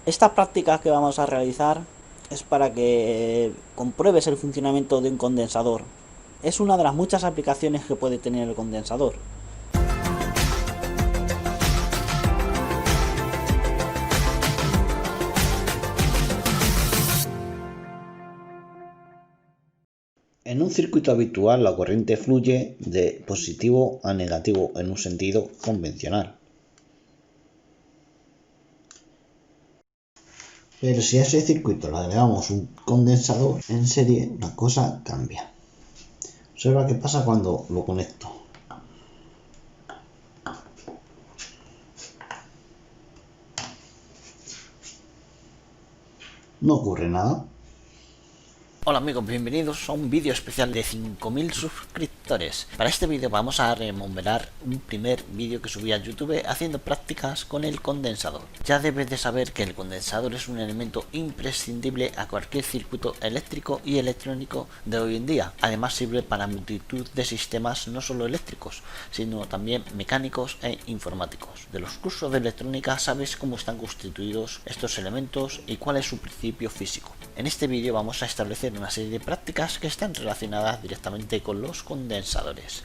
Esta práctica que vamos a realizar es para que compruebes el funcionamiento de un condensador. Es una de las muchas aplicaciones que puede tener el condensador. En un circuito habitual la corriente fluye de positivo a negativo en un sentido convencional. Pero si a ese circuito le agregamos un condensador en serie, la cosa cambia. Observa qué pasa cuando lo conecto. No ocurre nada. Hola amigos, bienvenidos a un vídeo especial de 5000 suscriptores. Para este vídeo vamos a rememorar un primer vídeo que subí a YouTube haciendo prácticas con el condensador. Ya debes de saber que el condensador es un elemento imprescindible a cualquier circuito eléctrico y electrónico de hoy en día. Además sirve para multitud de sistemas no solo eléctricos, sino también mecánicos e informáticos. De los cursos de electrónica sabes cómo están constituidos estos elementos y cuál es su principio físico. En este vídeo vamos a establecer una serie de prácticas que están relacionadas directamente con los condensadores.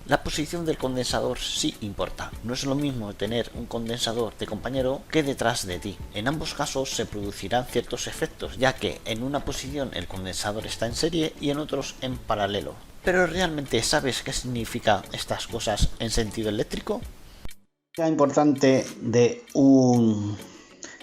La posición del condensador sí importa. No es lo mismo tener un condensador de compañero que detrás de ti. En ambos casos se producirán ciertos efectos, ya que en una posición el condensador está en serie y en otros en paralelo. Pero ¿realmente sabes qué significa estas cosas en sentido eléctrico? Lo importante de un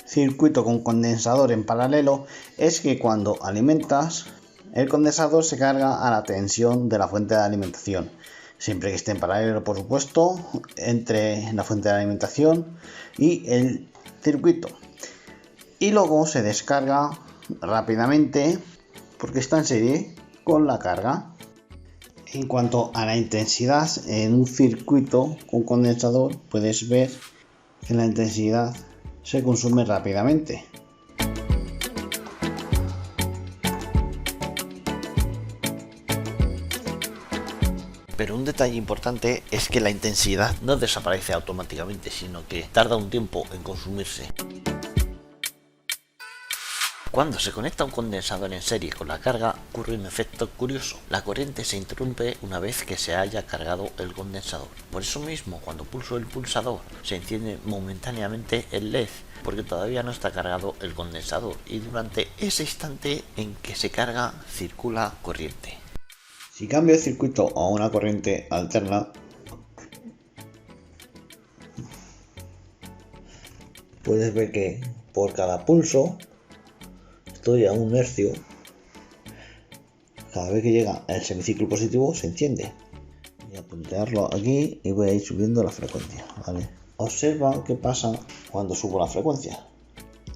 circuito con condensador en paralelo es que cuando alimentas, el condensador se carga a la tensión de la fuente de alimentación. Siempre que esté en paralelo, por supuesto, entre la fuente de alimentación y el circuito. Y luego se descarga rápidamente porque está en serie con la carga. En cuanto a la intensidad en un circuito con condensador, puedes ver que la intensidad se consume rápidamente. Pero un detalle importante es que la intensidad no desaparece automáticamente, sino que tarda un tiempo en consumirse. Cuando se conecta un condensador en serie con la carga, ocurre un efecto curioso. La corriente se interrumpe una vez que se haya cargado el condensador. Por eso mismo, cuando pulso el pulsador, se enciende momentáneamente el LED, porque todavía no está cargado el condensador, y durante ese instante en que se carga, circula corriente. Si cambio el circuito a una corriente alterna, puedes ver que por cada pulso estoy a 1 hercio. Cada vez que llega el semiciclo positivo se enciende. Voy a puntearlo aquí y voy a ir subiendo la frecuencia, ¿vale? Observa qué pasa cuando subo la frecuencia.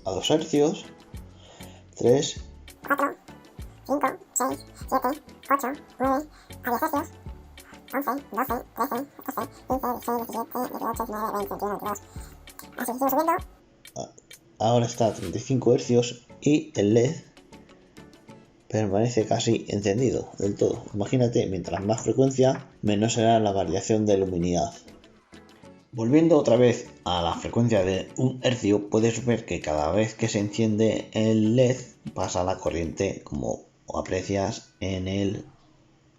A 2 hercios, 3, 4, 5, 6, 7, 8, 9, a 10 hercios, 11, 12, 13, 14, 15, 16, 17, 18, 19, 20, 21, 22. Así sigue subiendo. ahora está a 35 hercios y el LED permanece casi encendido del todo. Imagínate, mientras más frecuencia, menos será la variación de luminidad. Volviendo otra vez a la frecuencia de 1 hercio, puedes ver que cada vez que se enciende el LED pasa la corriente, como aprecias en el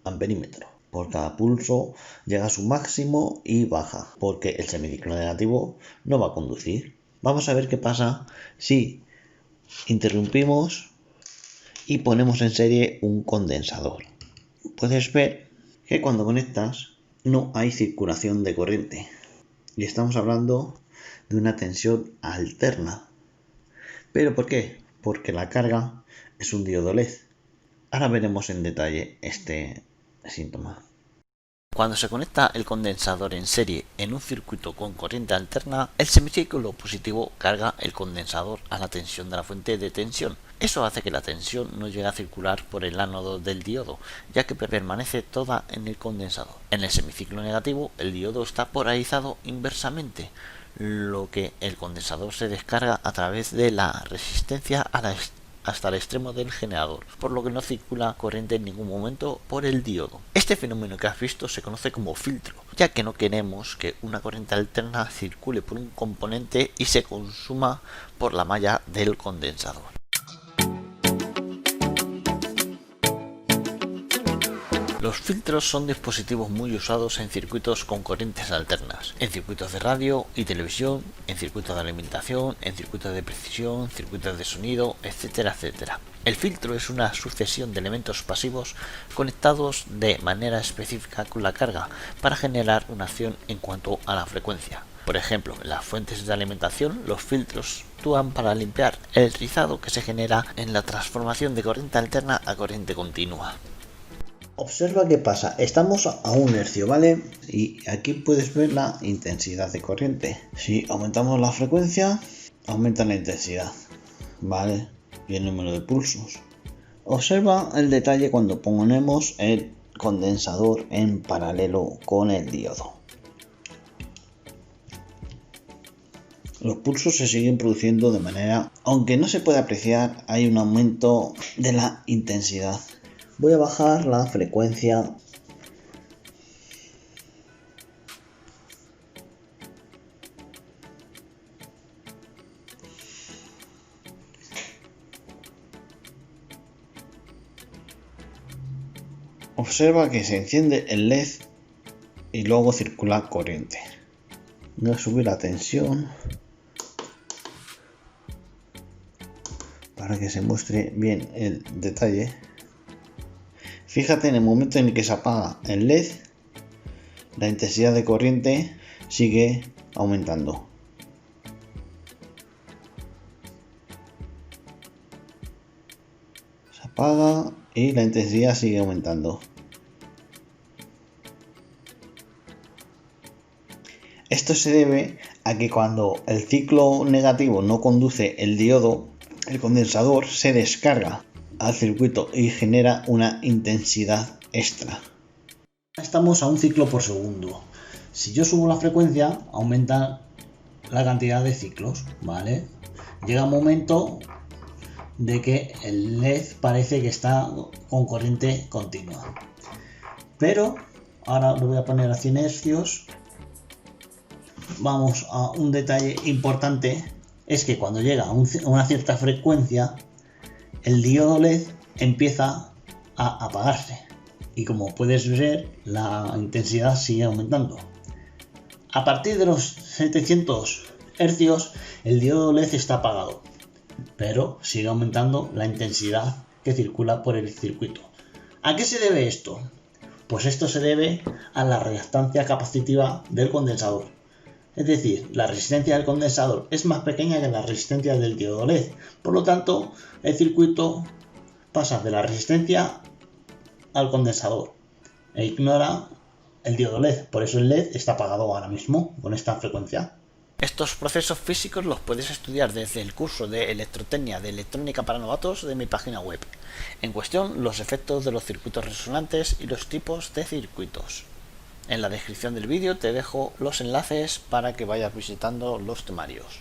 amperímetro. Por cada pulso llega a su máximo y baja, porque el semiciclo negativo no va a conducir. Vamos a ver qué pasa si interrumpimos y ponemos en serie un condensador. Puedes ver que cuando conectas no hay circulación de corriente. Y estamos hablando de una tensión alterna. ¿Pero por qué? Porque la carga es un diodo LED. Ahora veremos en detalle este síntoma. Cuando se conecta el condensador en serie en un circuito con corriente alterna, el semicírculo positivo carga el condensador a la tensión de la fuente de tensión. Eso hace que la tensión no llegue a circular por el ánodo del diodo, ya que permanece toda en el condensador. En el semiciclo negativo, el diodo está polarizado inversamente, lo que el condensador se descarga a través de la resistencia hasta el extremo del generador, por lo que no circula corriente en ningún momento por el diodo. Este fenómeno que has visto se conoce como filtro, ya que no queremos que una corriente alterna circule por un componente y se consuma por la malla del condensador. Los filtros son dispositivos muy usados en circuitos con corrientes alternas, en circuitos de radio y televisión, en circuitos de alimentación, en circuitos de precisión, circuitos de sonido, etcétera, etcétera. El filtro es una sucesión de elementos pasivos conectados de manera específica con la carga para generar una acción en cuanto a la frecuencia. Por ejemplo, en las fuentes de alimentación, los filtros actúan para limpiar el rizado que se genera en la transformación de corriente alterna a corriente continua. Observa qué pasa, estamos a 1 hercio, ¿vale? Y aquí puedes ver la intensidad de corriente. Si aumentamos la frecuencia, aumenta la intensidad, ¿vale? Y el número de pulsos. Observa el detalle cuando ponemos el condensador en paralelo con el diodo. Los pulsos se siguen produciendo de manera, aunque no se puede apreciar, hay un aumento de la intensidad. Voy a bajar la frecuencia. Observa que se enciende el LED y luego circula corriente. Voy a subir la tensión para que se muestre bien el detalle. Fíjate, en el momento en el que se apaga el LED, la intensidad de corriente sigue aumentando. Se apaga y la intensidad sigue aumentando. Esto se debe a que cuando el ciclo negativo no conduce el diodo, el condensador se descarga al circuito y genera una intensidad extra. Estamos a 1 ciclo por segundo. Si yo subo la frecuencia, aumenta la cantidad de ciclos, ¿vale? Llega un momento de que el LED parece que está con corriente continua. Pero ahora lo voy a poner a 100 hercios. Vamos a un detalle importante, es que cuando llega a una cierta frecuencia, el diodo LED empieza a apagarse y, como puedes ver, la intensidad sigue aumentando. A partir de los 700 hercios el diodo LED está apagado, pero sigue aumentando la intensidad que circula por el circuito. ¿A qué se debe esto? Pues esto se debe a la reactancia capacitiva del condensador. Es decir, la resistencia del condensador es más pequeña que la resistencia del diodo LED. Por lo tanto, el circuito pasa de la resistencia al condensador e ignora el diodo LED. Por eso el LED está apagado ahora mismo con esta frecuencia. Estos procesos físicos los puedes estudiar desde el curso de Electrotecnia de Electrónica para Novatos de mi página web. En cuestión, los efectos de los circuitos resonantes y los tipos de circuitos. En la descripción del vídeo te dejo los enlaces para que vayas visitando los temarios.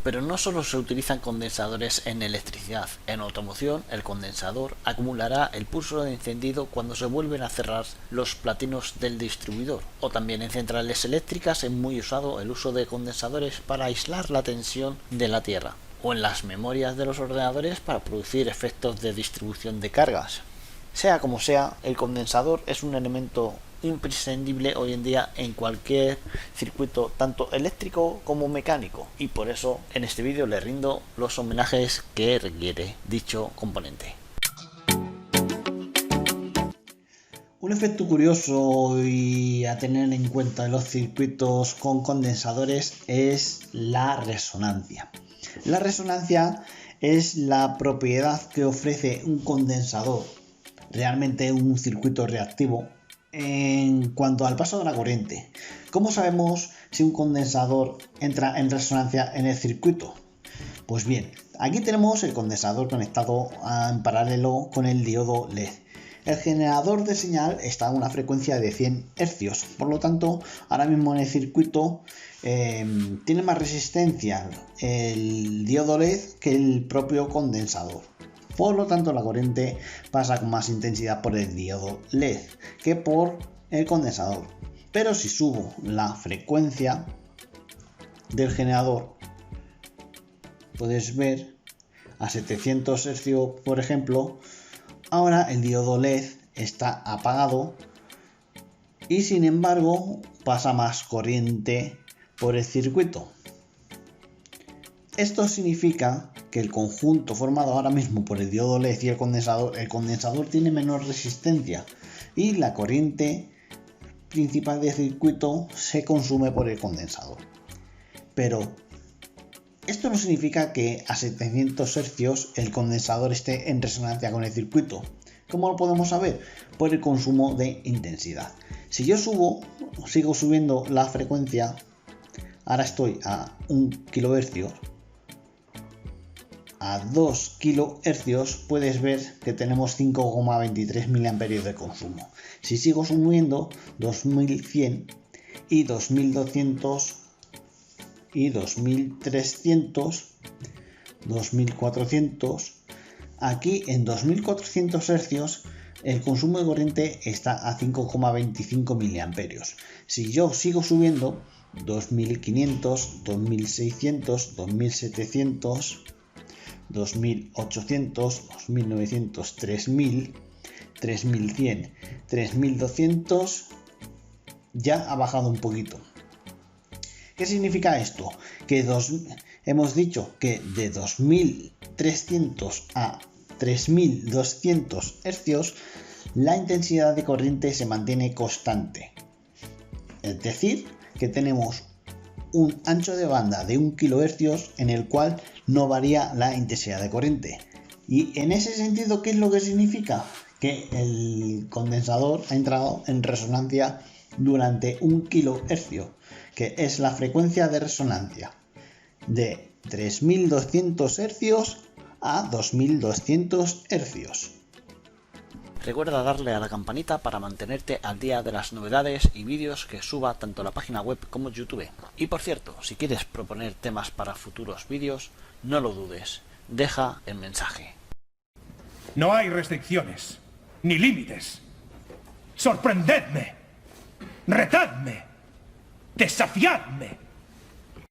Pero no solo se utilizan condensadores en electricidad. En automoción, el condensador acumulará el pulso de encendido cuando se vuelven a cerrar los platinos del distribuidor. O también en centrales eléctricas es muy usado el uso de condensadores para aislar la tensión de la tierra. O en las memorias de los ordenadores para producir efectos de distribución de cargas. Sea como sea, el condensador es un elemento imprescindible hoy en día en cualquier circuito, tanto eléctrico como mecánico, y por eso en este vídeo le rindo los homenajes que requiere dicho componente. Un efecto curioso y a tener en cuenta en los circuitos con condensadores es la resonancia. La resonancia es la propiedad que ofrece un condensador, realmente un circuito reactivo, en cuanto al paso de la corriente. ¿Cómo sabemos si un condensador entra en resonancia en el circuito? Pues bien, aquí tenemos el condensador conectado en paralelo con el diodo LED. El generador de señal está a una frecuencia de 100 hercios, por lo tanto, ahora mismo en el circuito tiene más resistencia el diodo LED que el propio condensador. Por lo tanto, la corriente pasa con más intensidad por el diodo LED que por el condensador. Pero si subo la frecuencia del generador, puedes ver a 700 Hz, por ejemplo, ahora el diodo LED está apagado y sin embargo pasa más corriente por el circuito. Esto significa que el conjunto formado ahora mismo por el diodo LED y el condensador tiene menor resistencia y la corriente principal del circuito se consume por el condensador. Pero esto no significa que a 700 Hz el condensador esté en resonancia con el circuito. ¿Cómo lo podemos saber? Por el consumo de intensidad. Si yo sigo subiendo la frecuencia, ahora estoy a 1 kHz, a 2 kHz puedes ver que tenemos 5,23 mA de consumo. Si sigo subiendo 2100 y 2200 y 2300, 2400, aquí en 2400 Hz el consumo de corriente está a 5,25 mA. Si yo sigo subiendo 2500, 2600, 2700, 2800, 2900, 3000, 3100, 3200, ya ha bajado un poquito. ¿Qué significa esto? Que hemos dicho que de 2300 a 3200 Hz la intensidad de corriente se mantiene constante. Es decir, que tenemos un ancho de banda de 1 kHz en el cual no varía la intensidad de corriente. Y en ese sentido, ¿qué es lo que significa? Que el condensador ha entrado en resonancia durante 1 kHz, que es la frecuencia de resonancia de 3200 Hz a 2200 Hz. Recuerda darle a la campanita para mantenerte al día de las novedades y vídeos que suba tanto a la página web como YouTube. Y por cierto, si quieres proponer temas para futuros vídeos, no lo dudes, deja el mensaje. No hay restricciones, ni límites. Sorprendedme, retadme, desafiadme.